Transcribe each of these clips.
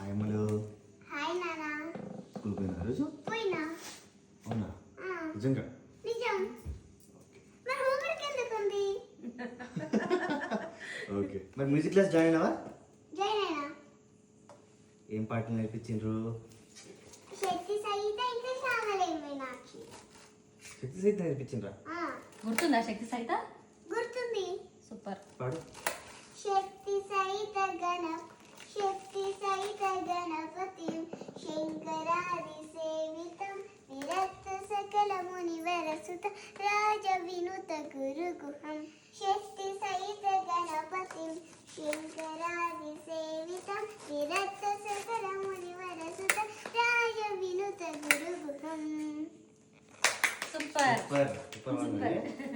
ఆయమ్మలు hi నానా. School పోయినా రోజు? పోయినా. అవునా? ఆ, నిజంగా? నిజం. మరి హోంవర్క్ ఎందుకు ఉంది? ఓకే. మరి మ్యూజిక్ క్లాస్ జాయిన్ అవ్వా? జాయిన్ అయినా. ఏం పాటలు నేర్పించిండ్రు? శక్తి సహిత ఇంకా శ్యామలే మీనాక్షి. శక్తి సహిత నేర్పించిండ్రా? గుర్తుందా శక్తి సహిత? గుర్తుంది. సూపర్. పాడు. శక్తి సహిత గణపతి శంకరాది సేవితం విరక్త సకల మునివరసుత రాజ వినుత గురుగుహం. శక్తి సహిత గణపతి శంకరాది సేవితం విరక్త సకల మునివరసుత రాజ వినుత గురుగుహం. సూపర్. Super super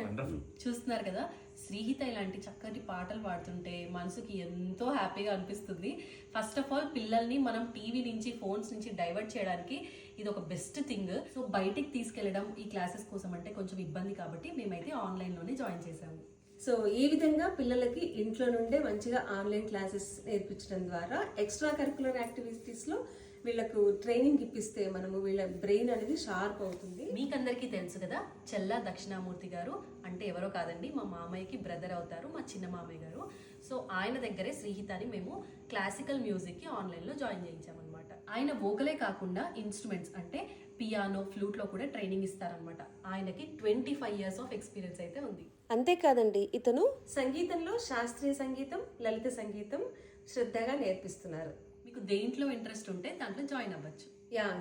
wonderful. చూస్తున్నారు కదా, శ్రీహిత ఇలాంటి చక్కటి పాటలు పాడుతుంటే మనసుకి ఎంతో హ్యాపీగా అనిపిస్తుంది. ఫస్ట్ ఆఫ్ ఆల్ పిల్లల్ని మనం టీవీ నుంచి ఫోన్స్ నుంచి డైవర్ట్ చేయడానికి ఇది ఒక బెస్ట్ థింగ్. సో బయటికి తీసుకెళ్లడం ఈ క్లాసెస్ కోసం అంటే కొంచెం ఇబ్బంది కాబట్టి మేమైతే ఆన్లైన్లోనే జాయిన్ చేసాము. సో ఈ విధంగా పిల్లలకి ఇంట్లో నుండే మంచిగా ఆన్లైన్ క్లాసెస్ నేర్పించడం ద్వారా ఎక్స్ట్రా కరికులర్ యాక్టివిటీస్లో వీళ్ళకు ట్రైనింగ్ ఇప్పిస్తే మనము వీళ్ళ బ్రెయిన్ అనేది షార్ప్ అవుతుంది. మీకందరికీ తెలుసు కదా, చెల్లా దక్షిణామూర్తి గారు అంటే ఎవరో కాదండి, మా మామయ్యకి బ్రదర్ అవుతారు, మా చిన్న మామయ్య గారు. సో ఆయన దగ్గరే శ్రీహితాని మేము క్లాసికల్ మ్యూజిక్కి ఆన్లైన్లో జాయిన్ చేయించామన్నమాట. ఆయన వోకలే కాకుండా ఇన్స్ట్రుమెంట్స్ అంటే పియానో, ఫ్లూట్లో కూడా ట్రైనింగ్ ఇస్తారనమాట. ఆయనకి 25 years ఆఫ్ ఎక్స్పీరియన్స్ అయితే ఉంది. అంతేకాదండి, ఇతను సంగీతంలో శాస్త్రీయ సంగీతం, లలిత సంగీతం శ్రద్ధగా నేర్పిస్తున్నారు. మీకు దేంట్లో ఇంట్రెస్ట్ ఉంటే దాంట్లో జాయిన్ అవ్వచ్చు.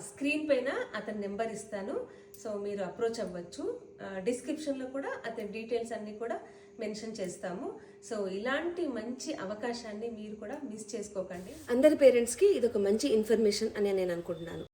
స్క్రీన్ పైన అతని నెంబర్ ఇస్తాను, సో మీరు అప్రోచ్ అవ్వచ్చు. డిస్క్రిప్షన్లో కూడా అతని డీటెయిల్స్ అన్నీ కూడా మెన్షన్ చేస్తాము. సో ఇలాంటి మంచి అవకాశాన్ని మీరు కూడా మిస్ చేసుకోకండి. అందరి పేరెంట్స్కి ఇది ఒక మంచి ఇన్ఫర్మేషన్ అని నేను అనుకుంటున్నాను.